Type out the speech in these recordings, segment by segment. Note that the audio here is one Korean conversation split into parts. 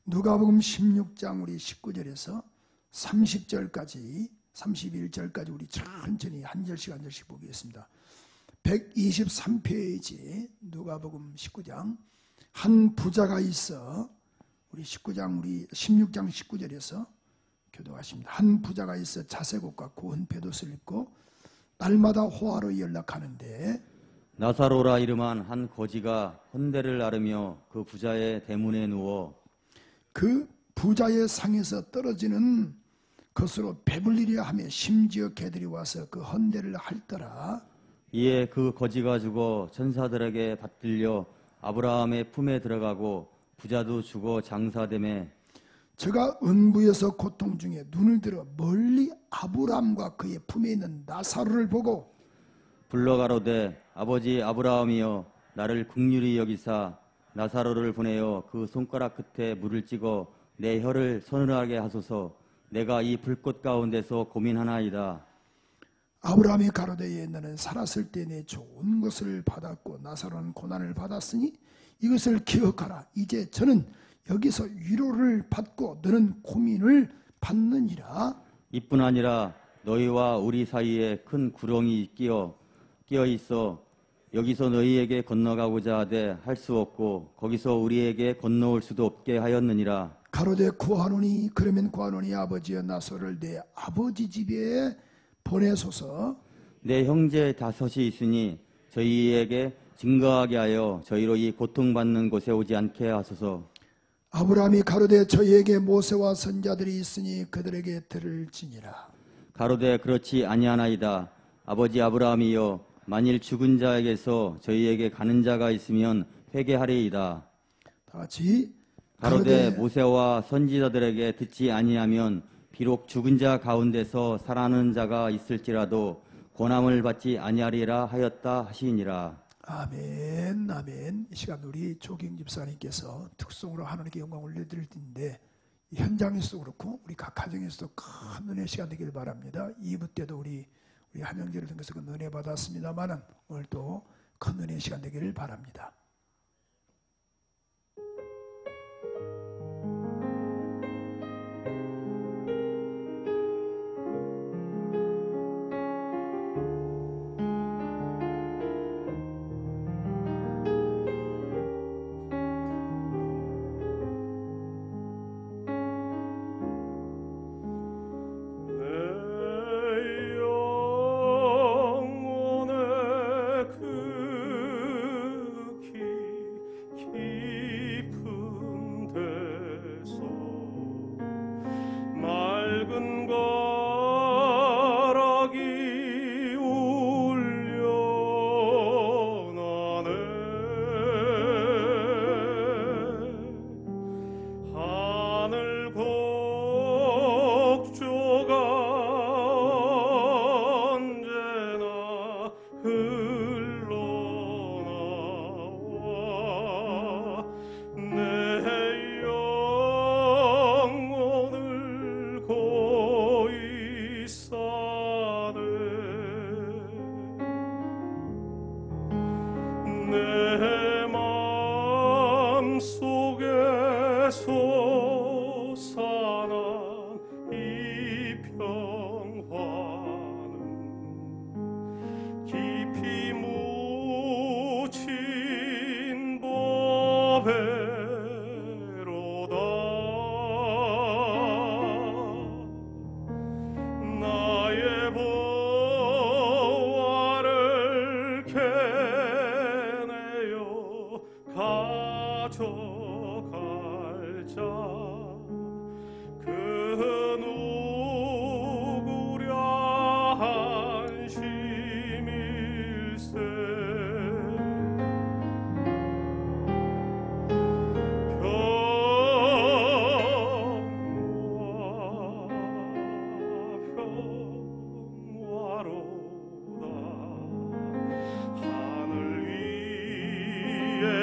누가복음 16장 우리 19절에서 30절까지 31절까지 우리 천천히 한 절씩 한 절씩 보겠습니다. 123페이지 누가복음 19장. 한 부자가 있어, 우리 16장 19절에서 교도하십니다. 한 부자가 있어 자색옷과 고운 겉옷을 입고 날마다 호화로 연락하는데 나사로라 이름한 한 거지가 헌대를 나르며 그 부자의 대문에 누워 그 부자의 상에서 떨어지는 것으로 배불리려 하며 심지어 개들이 와서 그 헌대를 핥더라. 이에 그 거지가 죽어 천사들에게 받들려 아브라함의 품에 들어가고 부자도 죽어 장사되매 저가 은부에서 고통 중에 눈을 들어 멀리 아브라함과 그의 품에 있는 나사로를 보고 불러가로되 아버지 아브라함이여 나를 긍휼히 여기사 나사로를 보내어 그 손가락 끝에 물을 찍어 내 혀를 서늘하게 하소서. 내가 이 불꽃 가운데서 고민하나이다. 아브라함이 가로되 너는 살았을 때 내 좋은 것을 받았고 나사로는 고난을 받았으니 이것을 기억하라. 이제 저는 여기서 위로를 받고 너는 고민을 받느니라. 이뿐 아니라 너희와 우리 사이에 큰 구렁이 끼어 있어 여기서 너희에게 건너가고자 하되 할 수 없고 거기서 우리에게 건너올 수도 없게 하였느니라. 가로되 구하노니 그러면 구하노니 아버지여 나사로를 내 아버지 집에 보내소서. 내 형제 다섯이 있으니 저희에게 증거하게 하여 저희로 이 고통받는 곳에 오지 않게 하소서. 아브라함이 가로되 저희에게 모세와 선자들이 있으니 그들에게 들을지니라. 가로되 그렇지 아니하나이다. 아버지 아브라함이여 만일 죽은 자에게서 저희에게 가는 자가 있으면 회개하리이다. 다 같이 가로되 모세와 선지자들에게 듣지 아니하면 비록 죽은 자 가운데서 살아나는 자가 있을지라도 고난을 받지 아니하리라 하였다 하시니라. 아멘, 아멘. 이 시간 우리 조경 집사님께서 특송으로 하나님께 영광 올려드릴 텐데 현장에서도 그렇고 우리 각 가정에서도 큰 은혜 시간 되길 바랍니다. 2부 때도 우리 함영제를 통해서 그 은혜 받았습니다만은 오늘도 큰 은혜 시간 되기를 바랍니다.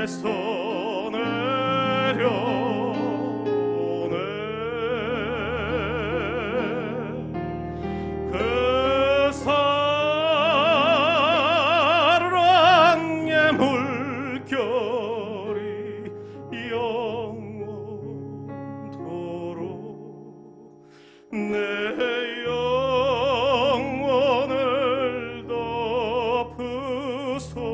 하늘에서 내려 내 영혼을 덮으소서.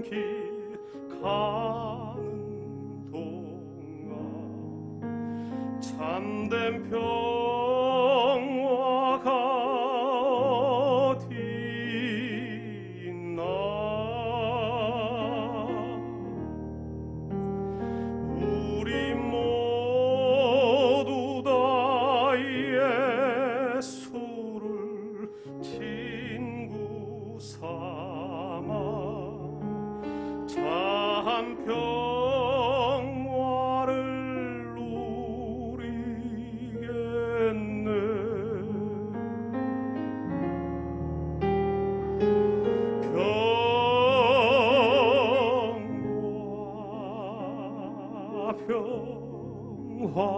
길 가는 동안 참된 평화가 어디 있나. 우리 모두 다 예수를 친구 삼아 참 평화를 누리겠네. 평화로다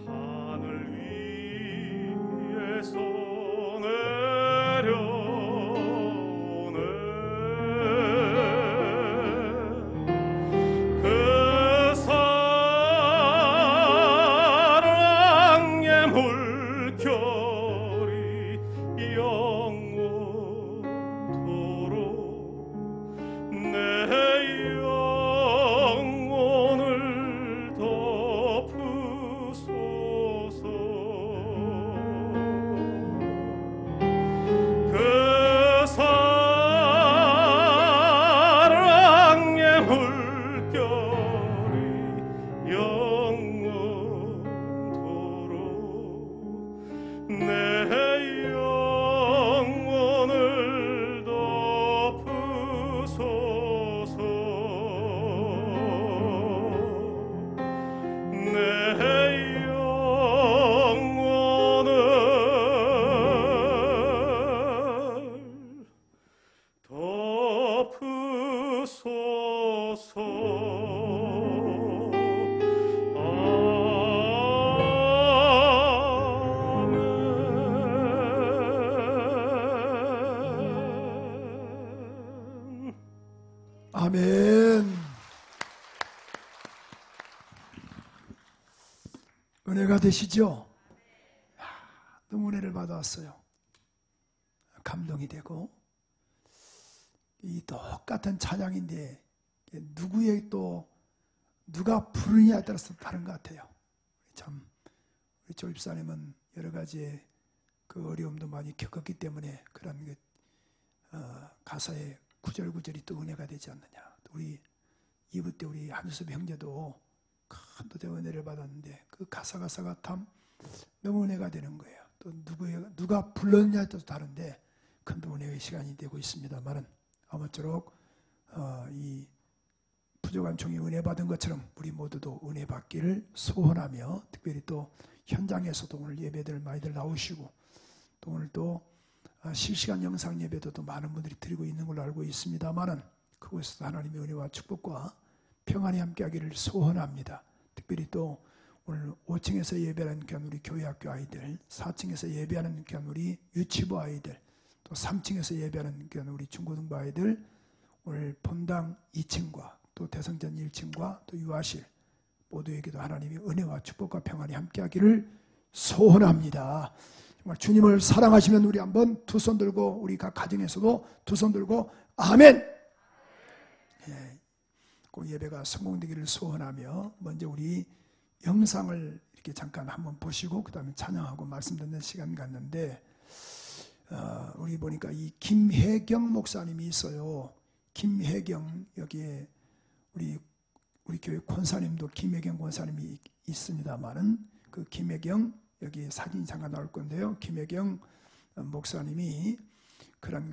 하늘 위에서 내려오네. 그 사랑의 물결이 영원토록 내 영혼을 덮으소서. 그 사랑의 물결이 영원토록 내 영혼을 덮으소서. 내 영혼을 덮으소서. 아멘. 은혜가 되시죠? 너무 은혜를 받아왔어요. 감동이 되고, 이 똑같은 찬양인데 누구의 또 누가 부르느냐에 따라서 다른 것 같아요. 참 우리 조 집사님은 여러 가지의 그 어려움도 많이 겪었기 때문에 그런 그 가사의 구절구절이 또 은혜가 되지 않느냐. 우리 2부 때 우리 한수섭 형제도 큰 도대 은혜를 받았는데 그 가사가 참 너무 은혜가 되는 거예요. 또 누가 불렀냐에 따라서 다른데 큰 은혜의 시간이 되고 있습니다만은 아무쪼록 이 부족한 종이 은혜 받은 것처럼 우리 모두도 은혜 받기를 소원하며, 특별히 또 현장에서도 오늘 예배들 많이들 나오시고 또 오늘 또 실시간 영상 예배도 또 많은 분들이 드리고 있는 걸로 알고 있습니다만은 그곳에서 하나님의 은혜와 축복과 평안이 함께하기를 소원합니다. 특별히 또 오늘 5층에서 예배하는 우리 교회학교 아이들, 4층에서 예배하는 우리 유치부 아이들, 또 3층에서 예배하는 우리 중고등부 아이들, 오늘 본당 2층과 또 대성전 1층과 또 유아실 모두에게도 하나님의 은혜와 축복과 평안이 함께하기를 소원합니다. 정말 주님을 사랑하시면 우리 한번 두 손 들고, 우리 각 가정에서도 두 손 들고 아멘. 예, 그 예배가 성공되기를 소원하며 먼저 우리 영상을 이렇게 잠깐 한번 보시고 그 다음에 찬양하고 말씀 듣는 시간 갖는데, 우리 보니까 이 김혜경 목사님이 있어요. 김혜경, 여기에 우리 교회 권사님도 김혜경 권사님이 있습니다만은 그 김혜경, 여기 사진이 잠깐 나올 건데요. 김혜경 목사님이 그런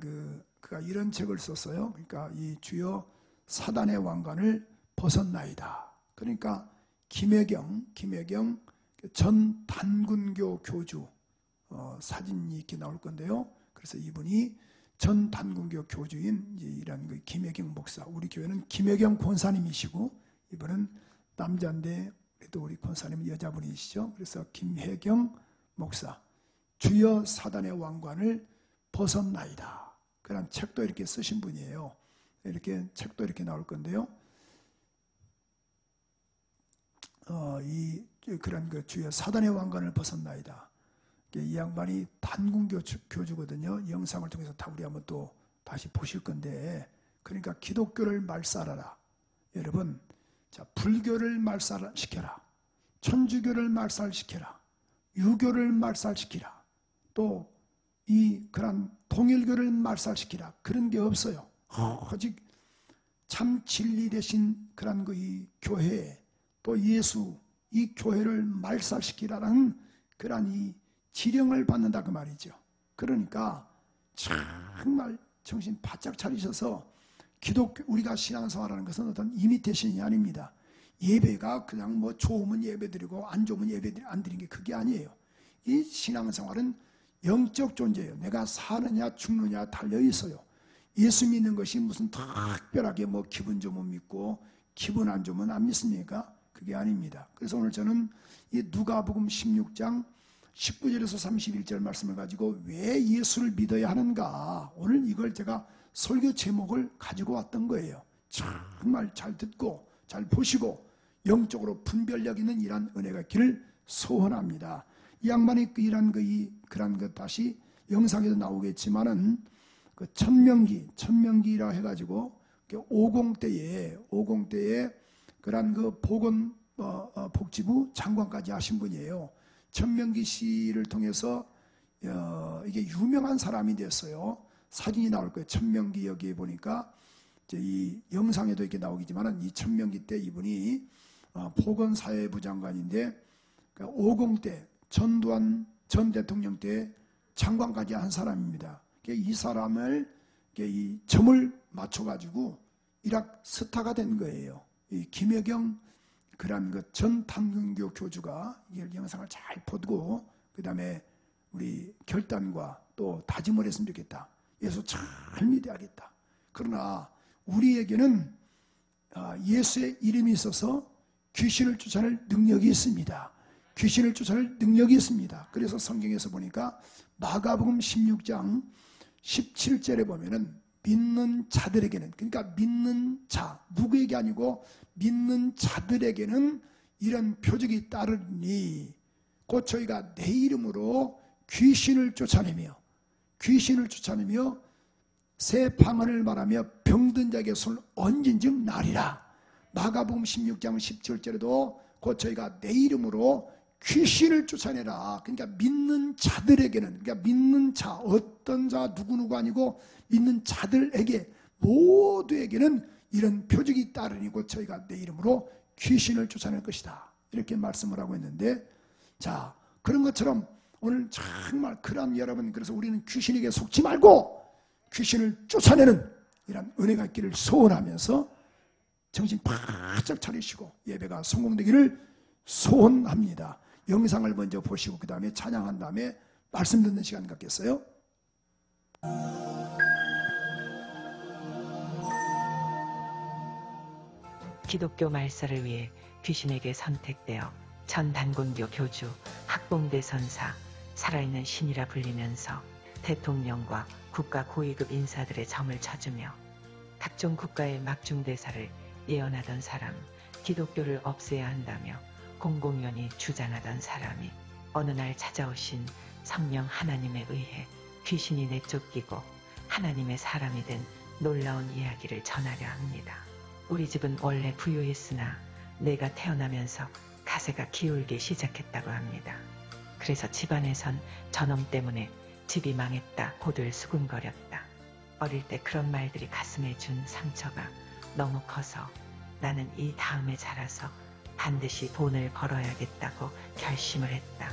그가 이런 책을 썼어요. 그러니까 이 주여 사단의 왕관을 벗었나이다. 그러니까 김혜경 전 단군교 교주 사진이 이렇게 나올 건데요. 그래서 이분이 전 단군교 교주인 이런 그 김혜경 목사, 우리 교회는 김혜경 권사님이시고 이분은 남자인데 또 우리 권사님은 여자분이시죠. 그래서 김혜경 목사, 주여 사단의 왕관을 벗었나이다. 그런 책도 이렇게 쓰신 분이에요. 이렇게 책도 이렇게 나올 건데요. 그런 그 주여 사단의 왕관을 벗었나이다. 이 양반이 단군교 교주거든요. 영상을 통해서 다 우리 한번 또 다시 보실 건데, 그러니까 기독교를 말살하라. 여러분, 자, 불교를 말살시켜라. 천주교를 말살시켜라. 유교를 말살시키라. 또 그런 통일교를 말살시키라. 그런 게 없어요. 오직 참 진리 대신 그런 이 교회, 또 예수, 이 교회를 말살시키라는 그런 이 지령을 받는다 그 말이죠. 그러니까 정말 정신 바짝 차리셔서 기독교, 우리가 신앙생활하는 것은 어떤 이미테이션이 아닙니다. 예배가 그냥 뭐 좋으면 예배드리고 안 좋으면 예배 안 드리는 게 그게 아니에요. 이 신앙생활은 영적 존재예요. 내가 사느냐 죽느냐 달려 있어요. 예수 믿는 것이 무슨 특별하게 뭐 기분 좋으면 믿고 기분 안 좋으면 안 믿습니까? 그게 아닙니다. 그래서 오늘 저는 이 누가복음 16장 19절에서 31절 말씀을 가지고 왜 예수를 믿어야 하는가, 오늘 이걸 제가 설교 제목을 가지고 왔던 거예요. 정말 잘 듣고 잘 보시고 영적으로 분별력 있는 이러한 은혜가 있기를 소원합니다. 이 양반이 그런 것 다시 영상에도 나오겠지만은 그 천명기라 해가지고 50대에 그런 그 보건복지부 장관까지 하신 분이에요. 천명기 씨를 통해서 이게 유명한 사람이 됐어요. 사진이 나올 거예요. 천명기 여기에 보니까 이제 이 영상에도 이렇게 나오겠지만은 이 천명기 때 이분이 보건사회부 장관인데 50대 전두환 전 대통령 때 장관까지 한 사람입니다. 이 사람을 이 점을 맞춰가지고 일학 스타가 된 거예요. 이 김혜경 그런 그 전 단군교 교주가 이 영상을 잘 보고 그 다음에 우리 결단과 또 다짐을 했으면 좋겠다. 예수 잘 믿어야겠다. 그러나 우리에게는 예수의 이름이 있어서 귀신을 쫓아낼 능력이 있습니다. 귀신을 쫓아낼 능력이 있습니다. 그래서 성경에서 보니까 마가복음 16장 17절에 보면은 믿는 자들에게는, 그러니까 믿는 자, 누구에게 아니고 믿는 자들에게는 이런 표적이 따르니 곧 저희가 내 이름으로 귀신을 쫓아내며 새 방언을 말하며 병든 자에게 손을 얹은 즉 나리라. 마가복음 16장 17절에도 곧 저희가 내 이름으로 귀신을 쫓아내라. 그러니까 믿는 자들에게는, 그러니까 믿는 자, 어떤 자 누구 아니고 믿는 자들에게 모두에게는 이런 표적이 따르니 곧 저희가 내 이름으로 귀신을 쫓아낼 것이다. 이렇게 말씀을 하고 있는데, 자, 그런 것처럼 오늘 정말 그런 여러분, 그래서 우리는 귀신에게 속지 말고 귀신을 쫓아내는 이런 은혜가 있기를 소원하면서 정신 바짝 차리시고 예배가 성공되기를 소원합니다. 영상을 먼저 보시고 그 다음에 찬양한 다음에 말씀 듣는 시간 갖겠어요? 기독교 말살을 위해 귀신에게 선택되어 전 단군교 교주, 학봉대 선사, 살아있는 신이라 불리면서 대통령과 국가 고위급 인사들의 점을 쳐주며 각종 국가의 막중대사를 예언하던 사람, 기독교를 없애야 한다며 공공연히 주장하던 사람이 어느 날 찾아오신 성령 하나님에 의해 귀신이 내쫓기고 하나님의 사람이 된 놀라운 이야기를 전하려 합니다. 우리 집은 원래 부유했으나 내가 태어나면서 가세가 기울기 시작했다고 합니다. 그래서 집안에선 저놈 때문에 집이 망했다 고들 수군거렸다. 어릴 때 그런 말들이 가슴에 준 상처가 너무 커서 나는 이 다음에 자라서 반드시 돈을 벌어야겠다고 결심을 했다.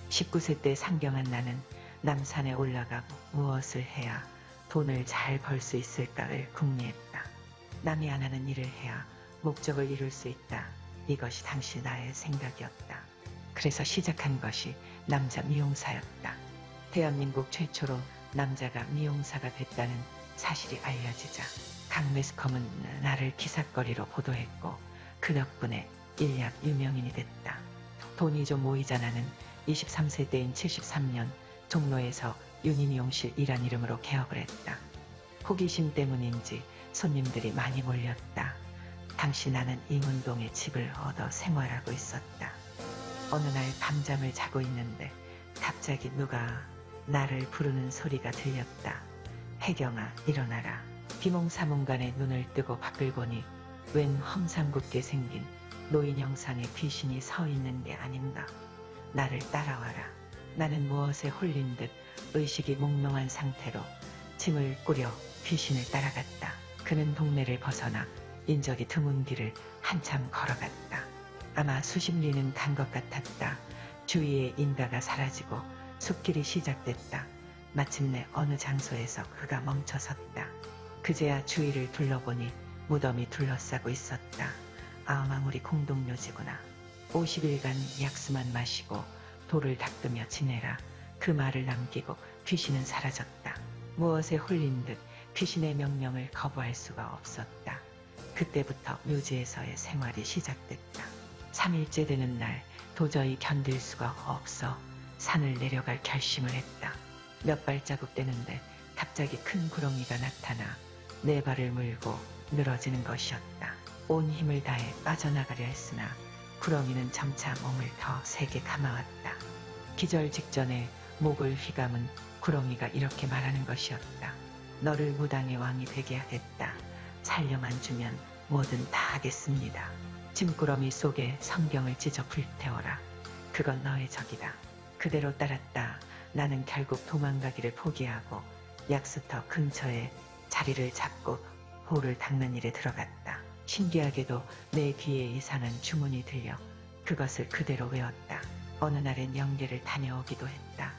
19세 때 상경한 나는 남산에 올라가고 무엇을 해야 돈을 잘 벌 수 있을까를 궁리했다. 남이 안 하는 일을 해야 목적을 이룰 수 있다. 이것이 당시 나의 생각이었다. 그래서 시작한 것이 남자 미용사였다. 대한민국 최초로 남자가 미용사가 됐다는 사실이 알려지자 각 매스컴은 나를 기사거리로 보도했고 그 덕분에 일약 유명인이 됐다. 돈이 좀 모이자 나는 23세 때인 73년 종로에서 유니미용실 이란 이름으로 개업을 했다. 호기심 때문인지 손님들이 많이 몰렸다. 당시 나는 임운동에 집을 얻어 생활하고 있었다. 어느 날 밤잠을 자고 있는데 갑자기 누가 나를 부르는 소리가 들렸다. 혜경아, 일어나라. 비몽사몽간에 눈을 뜨고 밖을 보니 웬 험상궂게 생긴 노인 형상의 귀신이 서 있는 게 아닌가. 나를 따라와라. 나는 무엇에 홀린 듯 의식이 몽롱한 상태로 짐을 꾸려 귀신을 따라갔다. 그는 동네를 벗어나 인적이 드문 길을 한참 걸어갔다. 아마 수십 리는 간 것 같았다. 주위에 인가가 사라지고 숲길이 시작됐다. 마침내 어느 장소에서 그가 멈춰섰다. 그제야 주위를 둘러보니 무덤이 둘러싸고 있었다. 아마무리 공동묘지구나. 50일간 약수만 마시고 돌을 닦으며 지내라. 그 말을 남기고 귀신은 사라졌다. 무엇에 홀린 듯 귀신의 명령을 거부할 수가 없었다. 그때부터 묘지에서의 생활이 시작됐다. 3일째 되는 날 도저히 견딜 수가 없어 산을 내려갈 결심을 했다. 몇 발자국 되는데 갑자기 큰 구렁이가 나타나 내 발을 물고 늘어지는 것이었다. 온 힘을 다해 빠져나가려 했으나 구렁이는 점차 몸을 더 세게 감아왔다. 기절 직전에 목을 휘감은 구렁이가 이렇게 말하는 것이었다. 너를 무당의 왕이 되게 하겠다. 살려만 주면 뭐든 다 하겠습니다. 짐꾸러미 속에 성경을 찢어 불태워라. 그건 너의 적이다. 그대로 따랐다. 나는 결국 도망가기를 포기하고 약수터 근처에 자리를 잡고 호를 닦는 일에 들어갔다. 신기하게도 내 귀에 이상한 주문이 들려 그것을 그대로 외웠다. 어느 날엔 영계를 다녀오기도 했다.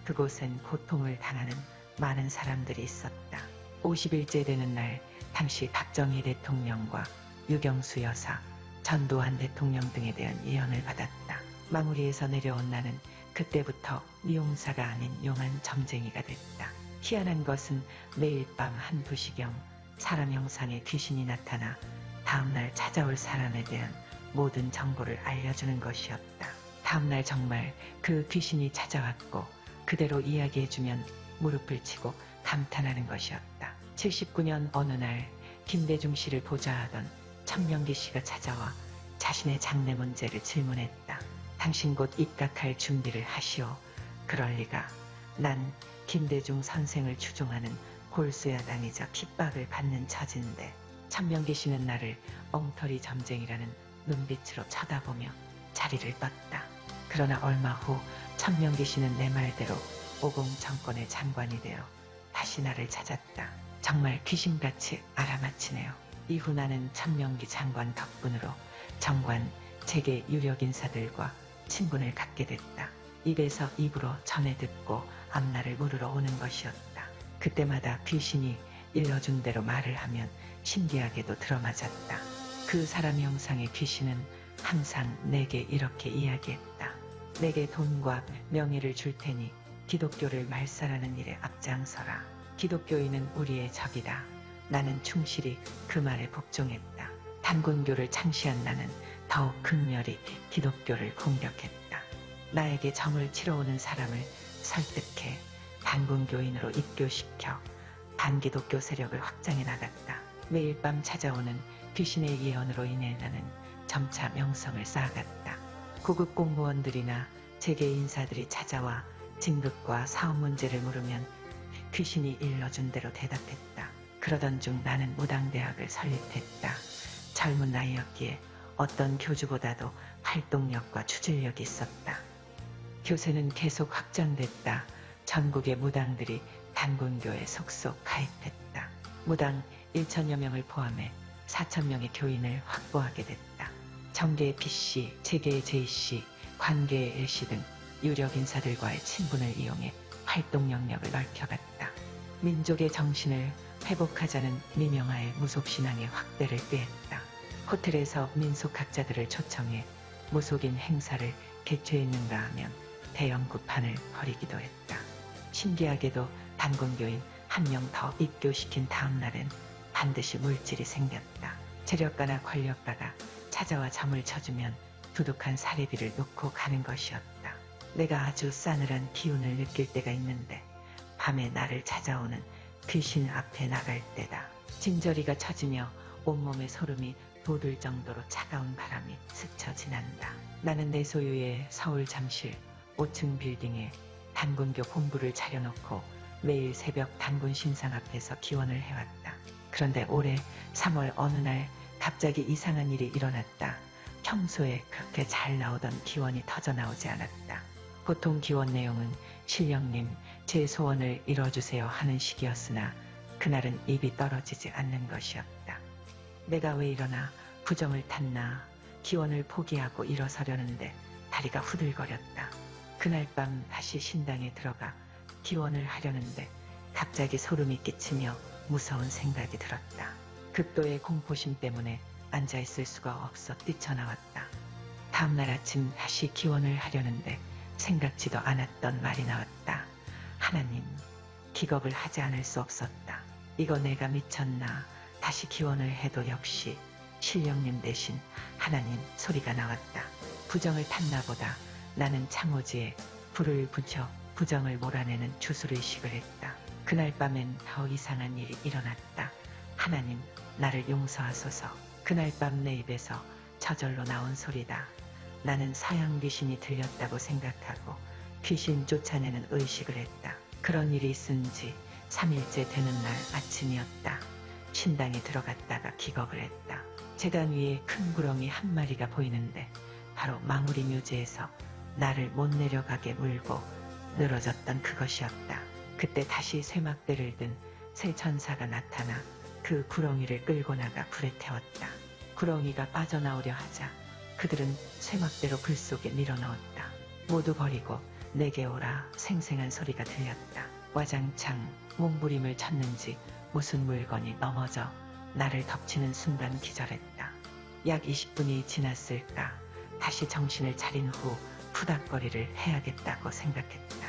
그곳엔 고통을 당하는 많은 사람들이 있었다. 50일째 되는 날 당시 박정희 대통령과 유경수 여사, 전두환 대통령 등에 대한 예언을 받았다. 마무리에서 내려온 나는 그때부터 미용사가 아닌 용한 점쟁이가 됐다. 희한한 것은 매일 밤 1~2시경 사람 형상의 귀신이 나타나 다음날 찾아올 사람에 대한 모든 정보를 알려주는 것이었다. 다음날 정말 그 귀신이 찾아왔고 그대로 이야기해주면 무릎을 치고 감탄하는 것이었다. 79년 어느 날 김대중 씨를 보좌하던 천명기 씨가 찾아와 자신의 장래 문제를 질문했다. 당신 곧 입각할 준비를 하시오. 그럴 리가. 난 김대중 선생을 추종하는 골수야당이자 핍박을 받는 처지인데 천명기 씨는 나를 엉터리 점쟁이라는 눈빛으로 쳐다보며 자리를 떴다. 그러나 얼마 후 천명기 씨는 내 말대로 오공 정권의 장관이 되어 다시 나를 찾았다. 정말 귀신같이 알아맞히네요. 이후 나는 천명기 장관 덕분으로 정관, 재계 유력 인사들과 친분을 갖게 됐다. 입에서 입으로 전해 듣고 앞날을 물으러 오는 것이었다. 그때마다 귀신이 일러준 대로 말을 하면 신기하게도 들어맞았다. 그 사람 형상의 귀신은 항상 내게 이렇게 이야기했다. 내게 돈과 명예를 줄 테니 기독교를 말살하는 일에 앞장서라. 기독교인은 우리의 적이다. 나는 충실히 그 말에 복종했다. 단군교를 창시한 나는 더욱 극렬히 기독교를 공격했다. 나에게 점을 치러 오는 사람을 설득해 단군교인으로 입교시켜 반기독교 세력을 확장해 나갔다. 매일 밤 찾아오는 귀신의 예언으로 인해 나는 점차 명성을 쌓아갔다. 고급 공무원들이나 재계 인사들이 찾아와 진급과 사업 문제를 물으면 귀신이 일러준 대로 대답했다. 그러던 중 나는 무당대학을 설립했다. 젊은 나이였기에 어떤 교주보다도 활동력과 추진력이 있었다. 교세는 계속 확장됐다. 전국의 무당들이 단군교에 속속 가입했다. 무당 1천여 명을 포함해 4,000명의 교인을 확보하게 됐다. 정계의 B씨, 재계의 J씨, 관계의 L씨 등 유력 인사들과의 친분을 이용해 활동 영역을 넓혀갔다. 민족의 정신을 회복하자는 미명하의 무속신앙의 확대를 꾀했다. 호텔에서 민속학자들을 초청해 무속인 행사를 개최했는가 하면 대형 구판을 벌이기도 했다. 신기하게도 단군교인 한 명 더 입교시킨 다음 날엔 반드시 물질이 생겼다. 재력가나 권력가가 찾아와 점을 쳐주면 두둑한 사례비를 놓고 가는 것이었다. 내가 아주 싸늘한 기운을 느낄 때가 있는데 밤에 나를 찾아오는 귀신 앞에 나갈 때다. 진저리가 쳐지며 온몸에 소름이 돋을 정도로 차가운 바람이 스쳐 지난다. 나는 내 소유의 서울 잠실 5층 빌딩에 단군교 본부를 차려놓고 매일 새벽 단군 신상 앞에서 기원을 해왔다. 그런데 올해 3월 어느 날 갑자기 이상한 일이 일어났다. 평소에 그렇게 잘 나오던 기원이 터져나오지 않았다. 보통 기원 내용은 신령님 제 소원을 이뤄주세요 하는 식이었으나 그날은 입이 떨어지지 않는 것이었다. 내가 왜 이러나 부정을 탔나 기원을 포기하고 일어서려는데 다리가 후들거렸다. 그날 밤 다시 신당에 들어가 기원을 하려는데 갑자기 소름이 끼치며 무서운 생각이 들었다. 극도의 공포심 때문에 앉아있을 수가 없어 뛰쳐나왔다. 다음날 아침 다시 기원을 하려는데 생각지도 않았던 말이 나왔다. 하나님, 기겁을 하지 않을 수 없었다. 이거 내가 미쳤나? 다시 기원을 해도 역시 신령님 대신 하나님 소리가 나왔다. 부정을 탔나 보다. 나는 창호지에 불을 붙여 부정을 몰아내는 주술의식을 했다. 그날 밤엔 더 이상한 일이 일어났다. 하나님, 나를 용서하소서. 그날 밤 내 입에서 저절로 나온 소리다. 나는 서양 귀신이 들렸다고 생각하고 귀신 쫓아내는 의식을 했다. 그런 일이 있은 지 3일째 되는 날 아침이었다. 신당에 들어갔다가 기겁을 했다. 제단 위에 큰 구렁이 한 마리가 보이는데 바로 망우리 묘지에서 나를 못 내려가게 물고 늘어졌던 그것이었다. 그때 다시 쇠막대를 든 새 천사가 나타나 그 구렁이를 끌고 나가 불에 태웠다. 구렁이가 빠져나오려 하자 그들은 쇠막대로 불 속에 밀어넣었다. 모두 버리고 내게 오라 생생한 소리가 들렸다. 와장창 몸부림을 쳤는지 무슨 물건이 넘어져 나를 덮치는 순간 기절했다. 약 20분이 지났을까 다시 정신을 차린 후 푸닥거리를 해야겠다고 생각했다.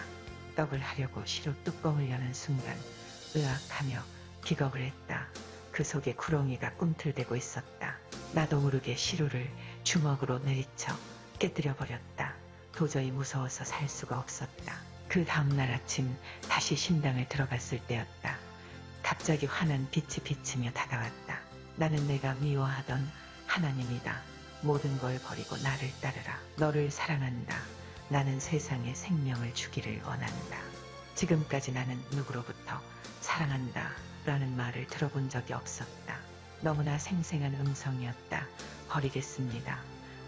떡을 하려고 시로 뚜껑을 여는 순간 으악하며 기겁을 했다. 그 속에 구렁이가 꿈틀대고 있었다. 나도 모르게 시루를 주먹으로 내리쳐 깨뜨려 버렸다. 도저히 무서워서 살 수가 없었다. 그 다음날 아침 다시 신당을 들어갔을 때였다. 갑자기 환한 빛이 비치며 다가왔다. 나는 내가 미워하던 하나님이다. 모든 걸 버리고 나를 따르라. 너를 사랑한다. 나는 세상에 생명을 주기를 원한다. 지금까지 나는 누구로부터 사랑한다 라는 말을 들어본 적이 없었다. 너무나 생생한 음성이었다. 버리겠습니다.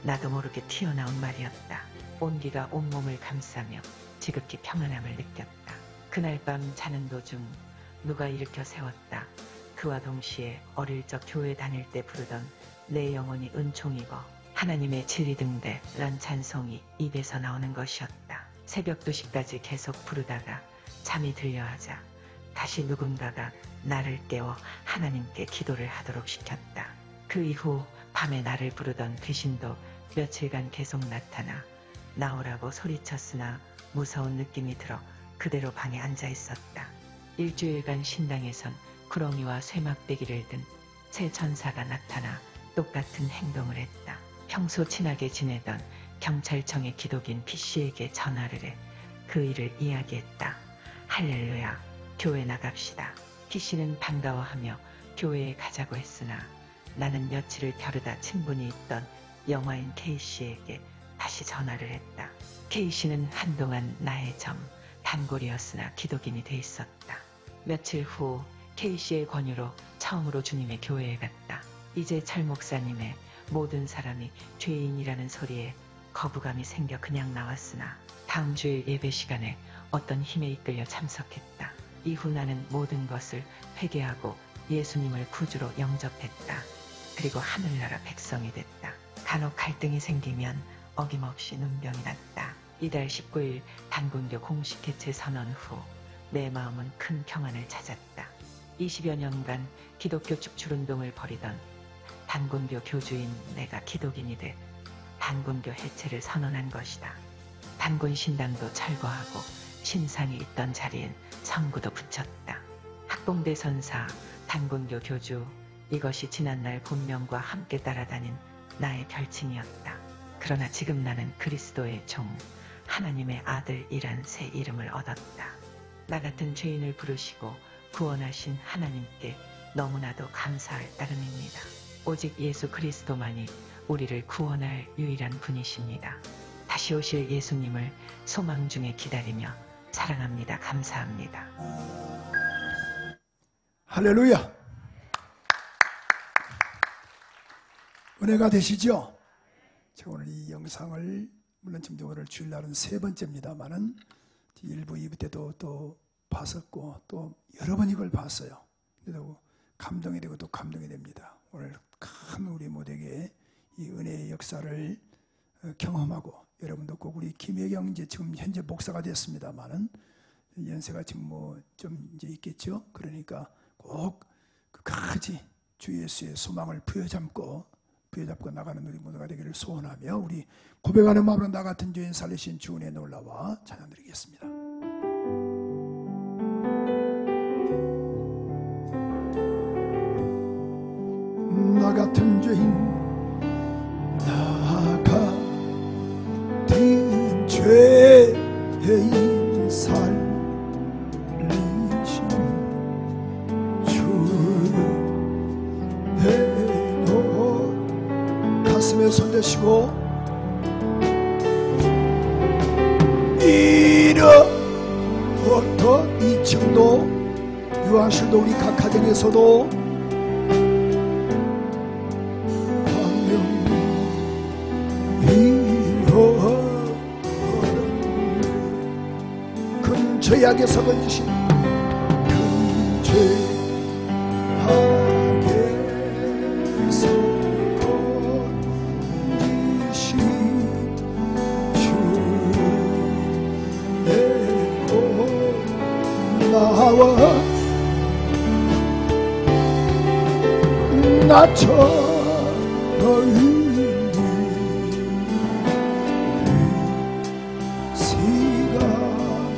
나도 모르게 튀어나온 말이었다. 온기가 온몸을 감싸며 지극히 평안함을 느꼈다. 그날 밤 자는 도중 누가 일으켜 세웠다. 그와 동시에 어릴 적 교회 다닐 때 부르던 내 영혼이 은총이고 하나님의 진리 등대란 찬송이 입에서 나오는 것이었다. 새벽 2시까지 계속 부르다가 잠이 들려하자 다시 누군가가 나를 깨워 하나님께 기도를 하도록 시켰다. 그 이후 밤에 나를 부르던 귀신도 며칠간 계속 나타나 나오라고 소리쳤으나 무서운 느낌이 들어 그대로 방에 앉아 있었다. 일주일간 신당에선 구렁이와 쇠막대기를 든 새 천사가 나타나 똑같은 행동을 했다. 평소 친하게 지내던 경찰청의 기독인 P씨에게 전화를 해 그 일을 이야기했다. 할렐루야, 교회 나갑시다. P씨는 반가워하며 교회에 가자고 했으나 나는 며칠을 벼르다 친분이 있던 영화인 K씨에게 다시 전화를 했다. K씨는 한동안 나의 점, 단골이었으나 기독인이 돼 있었다. 며칠 후 K씨의 권유로 처음으로 주님의 교회에 갔다. 이제 철 목사님의 모든 사람이 죄인이라는 소리에 거부감이 생겨 그냥 나왔으나 다음 주일 예배 시간에 어떤 힘에 이끌려 참석했다. 이후 나는 모든 것을 회개하고 예수님을 구주로 영접했다. 그리고 하늘나라 백성이 됐다. 간혹 갈등이 생기면 어김없이 눈병이 났다. 이달 19일 단군교 공식 개최 선언 후 내 마음은 큰 평안을 찾았다. 20여 년간 기독교 축출운동을 벌이던 단군교 교주인 내가 기독인이 돼 단군교 해체를 선언한 것이다. 단군 신당도 철거하고 신상이 있던 자리엔 성구도 붙였다. 학봉대 선사, 단군교 교주, 이것이 지난날 본명과 함께 따라다닌 나의 별칭이었다. 그러나 지금 나는 그리스도의 종, 하나님의 아들이란 새 이름을 얻었다. 나 같은 죄인을 부르시고 구원하신 하나님께 너무나도 감사할 따름입니다. 오직 예수 그리스도만이 우리를 구원할 유일한 분이십니다. 다시 오실 예수님을 소망 중에 기다리며 사랑합니다. 감사합니다. 할렐루야. 은혜가 되시죠? 제가 오늘 이 영상을 물론 지금 오늘 주일날은 세 번째입니다만은 1부, 2부 때도 또 봤었고 또 여러 번 이걸 봤어요. 그래도 감동이 되고 또 감동이 됩니다. 오늘 큰 우리 모두에게 이 은혜의 역사를 경험하고 여러분도 꼭 우리 김혜경 이제 지금 현재 목사가 됐습니다만은 연세가 지금 뭐 좀 이제 있겠죠. 그러니까 꼭 끝까지 주 예수의 소망을 부여잡고 나가는 우리 모두가 되기를 소원하며 우리 고백하는 마음으로 나 같은 죄인 살리신 주 은혜 놀라와 찬양드리겠습니다. 나 같은 죄인 나 같은 죄인 살리신 가슴에 손대시고 이로부터 2층도 유아실도 우리 각 가정에서도 큰 죄악에서 건지신 큰 죄악에서 나와 나처럼 시가 귀하다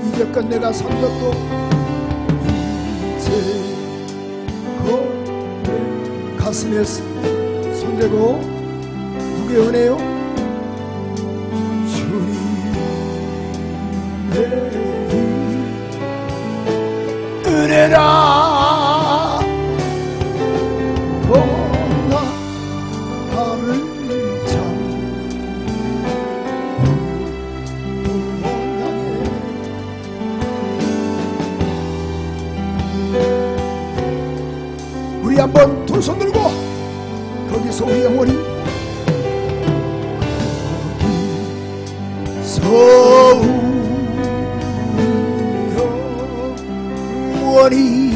이제껏 내가 산 것도 이제 곧 가슴에 손대고 누구의 은혜요? 주님의 은혜라 보나 나를 참 우리 한번 두 손 들고 거기서 우리 영혼이 영원히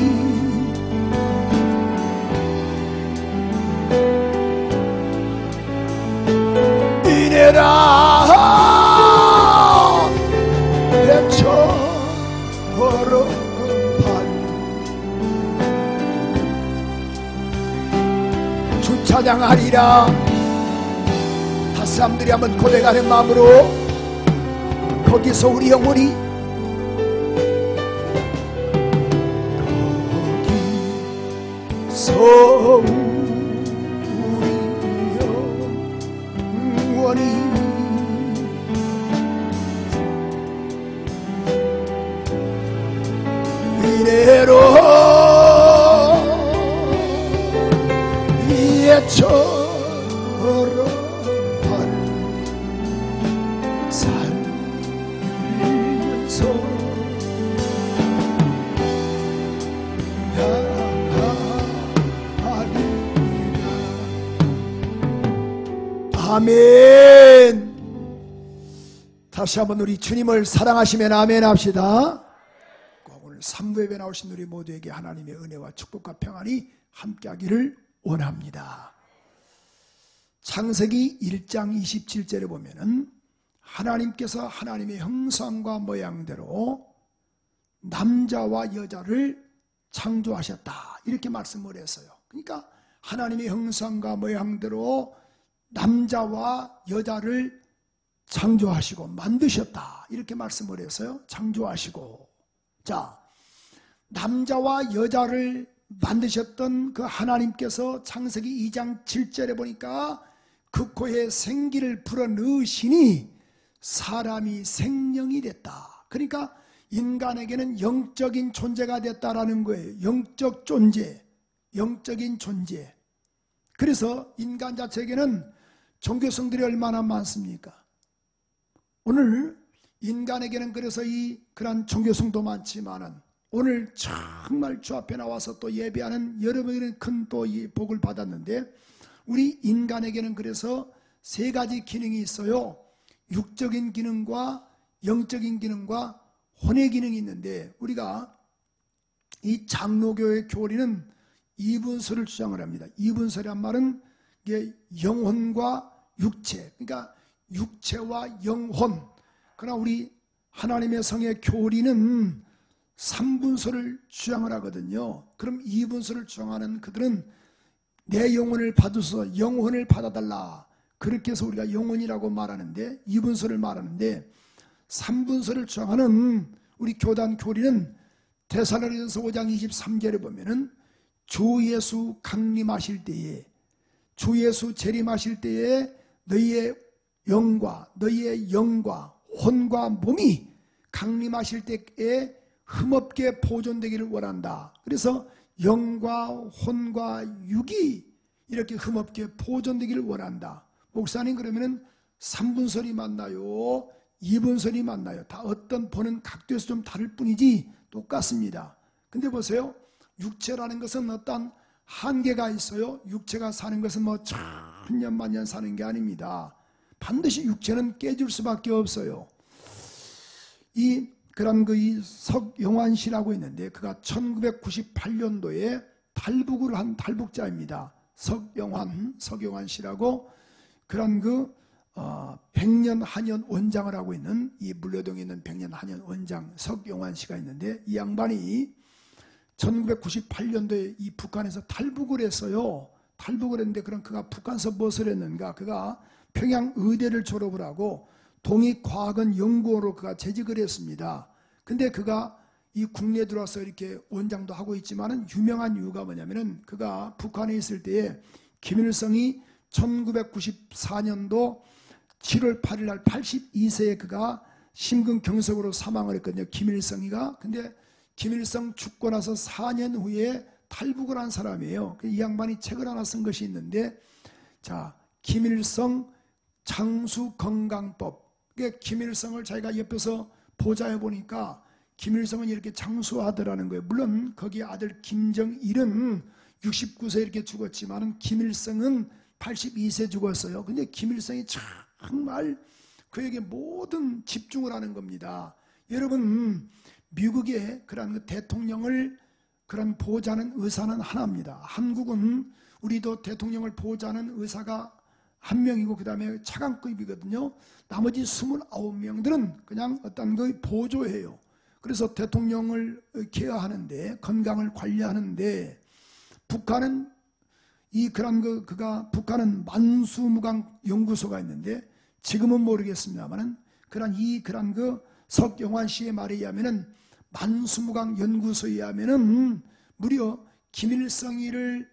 이래라 외쳐 걸어간 주 찬양하리라 다시 사람들이 한번 고백하는 마음으로 거기서 우리 영혼이 거기서 우리 영혼이 이래로 예처럼 아멘. 다시 한번 우리 주님을 사랑하시면 아멘 합시다. 오늘 3부 예배 나오신 우리 모두에게 하나님의 은혜와 축복과 평안이 함께하기를 원합니다. 창세기 1장 27절에 보면은 하나님께서 하나님의 형상과 모양대로 남자와 여자를 창조하셨다 이렇게 말씀을 했어요. 그러니까 하나님의 형상과 모양대로 남자와 여자를 창조하시고 만드셨다 이렇게 말씀을 했어요. 창조하시고. 자, 남자와 여자를 만드셨던 그 하나님께서 창세기 2장 7절에 보니까 그 코에 생기를 불어넣으시니 사람이 생명이 됐다. 그러니까 인간에게는 영적인 존재가 됐다라는 거예요. 영적 존재, 영적인 존재. 그래서 인간 자체에게는 종교성들이 얼마나 많습니까? 오늘 인간에게는 그래서 그런 종교성도 많지만은 오늘 정말 주 앞에 나와서 또 예배하는 여러분에게는 큰 또 이 복을 받았는데 우리 인간에게는 그래서 세 가지 기능이 있어요. 육적인 기능과 영적인 기능과 혼의 기능이 있는데 우리가 이 장로교의 교리는 이분설을 주장을 합니다. 이분설이란 말은 이게 영혼과 육체, 그러니까 육체와 영혼. 그러나 우리 하나님의 성의 교리는 삼분설을 주장을 하거든요. 그럼 이분설을 주장하는 그들은 내 영혼을 받아서 영혼을 받아달라. 그렇게 해서 우리가 영혼이라고 말하는데 이분설을 말하는데 삼분설을 주장하는 우리 교단 교리는 데살로니가서 5장 23절에 보면은 주 예수 강림하실 때에 주 예수 재림하실 때에 너희의 영과 혼과 몸이 강림하실 때에 흠없게 보존되기를 원한다. 그래서 영과 혼과 육이 이렇게 흠없게 보존되기를 원한다. 목사님 그러면은 3분설이 맞나요? 2분설이 맞나요? 다 어떤 보는 각도에서 좀 다를 뿐이지 똑같습니다. 근데 보세요. 육체라는 것은 어떤 한계가 있어요. 육체가 사는 것은 뭐 천년 만년 사는 게 아닙니다. 반드시 육체는 깨질 수밖에 없어요. 그런 이 석영환 씨라고 있는데 그가 1998년도에 탈북을 한 탈북자입니다. 석영환 씨라고 그런 백년 한연 원장을 하고 있는 이 물레동에 있는 백년 한연 원장 석영환 씨가 있는데 이 양반이 1998년도에 이 북한에서 탈북을 했어요. 탈북을 했는데 그럼 그가 북한에서 무엇을 했는가? 그가 평양 의대를 졸업을 하고 동익과학원 연구원으로 그가 재직을 했습니다. 근데 그가 이 국내에 들어와서 이렇게 원장도 하고 있지만은 유명한 이유가 뭐냐면은 그가 북한에 있을 때에 김일성이 1994년도 7월 8일 날 82세에 그가 심근경색으로 사망을 했거든요. 김일성이가. 근데 김일성 죽고 나서 4년 후에 탈북을 한 사람이에요. 이 양반이 책을 하나 쓴 것이 있는데 자, 김일성 장수건강법. 김일성을 자기가 옆에서 보좌해 보니까 김일성은 이렇게 장수하더라는 거예요. 물론 거기 아들 김정일은 69세 이렇게 죽었지만 김일성은 82세 죽었어요. 근데 김일성이 정말 그에게 모든 집중을 하는 겁니다. 여러분 미국의 그런 대통령을 그런 보좌하는 의사는 하나입니다. 한국은 우리도 대통령을 보좌하는 의사가 한 명이고 그 다음에 차관급이거든요. 나머지 29명들은 그냥 어떤 거 보조해요. 그래서 대통령을 케어하는데 건강을 관리하는데 북한은 북한은 만수무강 연구소가 있는데 지금은 모르겠습니다만은 그런 석영환 씨의 말에 의하면은 만수무강 연구소에 의하면은 무려 김일성을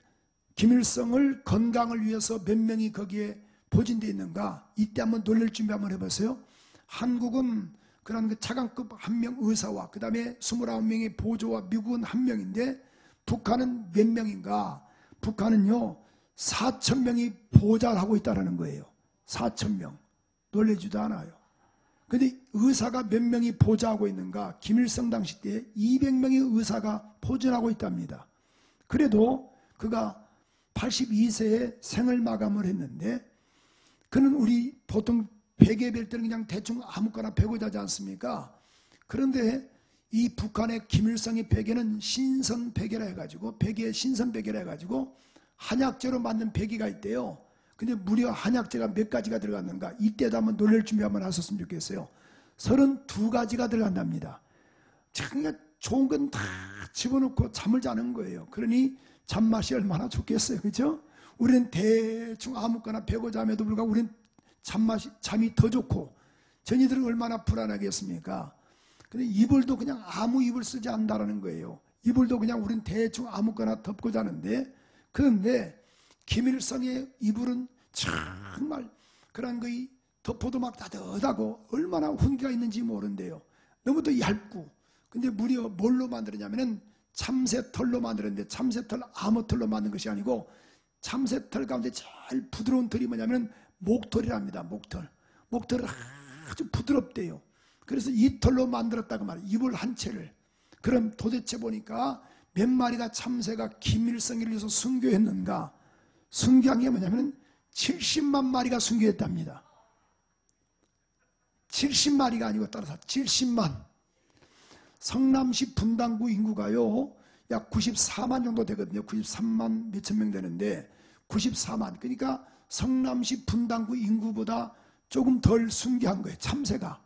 건강을 위해서 몇 명이 거기에 보진되어 있는가? 이때 한번 놀랄 준비 한번 해보세요. 한국은 그런 차관급 한 명 의사와 그 다음에 29명의 보조와 미국은 한 명인데 북한은 몇 명인가? 북한은요 4,000명이 보좌를 하고 있다는 거예요. 4,000명. 놀라지도 않아요. 근데 의사가 몇 명이 보좌하고 있는가? 김일성 당시 때 200명의 의사가 보존하고 있답니다. 그래도 그가 82세에 생을 마감을 했는데 그는 우리 보통 베개 벨 때는 그냥 대충 아무거나 베고 자지 않습니까? 그런데 이 북한의 김일성의 베개는 신선 베개라 해가지고 신선 베개라 해가지고 한약재로 만든 베개가 있대요. 근데 무려 한약재가 몇 가지가 들어갔는가? 이때도 한번 놀랄 준비 한번 하셨으면 좋겠어요. 32가지가 들어간답니다. 참 좋은 건 다 집어넣고 잠을 자는 거예요. 그러니 잠맛이 얼마나 좋겠어요. 그렇죠? 우리는 대충 아무거나 베고 잠에도 불구하고 우리는 잠이 더 좋고, 전이들은 얼마나 불안하겠습니까? 근데 이불도 그냥 아무 이불 쓰지 않는다는 거예요. 이불도 그냥 우리는 대충 아무거나 덮고 자는데, 그런데 김일성의 이불은 정말 그런 거이 덮어도 막 따뜻하고 얼마나 훈계가 있는지 모른대요. 너무도 얇고. 근데 무려 뭘로 만들었냐면은 참새털로 만들었는데, 참새털 암호털로 만든 것이 아니고 참새털 가운데 제일 부드러운 털이 뭐냐면 목털이랍니다. 목털은 아주 부드럽대요. 그래서 이 털로 만들었다고 말이에요. 이불 한 채를. 그럼 도대체 보니까 몇 마리가 참새가 김일성을 위해서 순교했는가? 순교한 게 뭐냐면 70만 마리가 순교했답니다. 70마리가 아니고 따라서 70만. 성남시 분당구 인구가요 약 94만 정도 되거든요. 93만 몇천 명 되는데 94만. 그러니까 성남시 분당구 인구보다 조금 덜 순교한 거예요. 참새가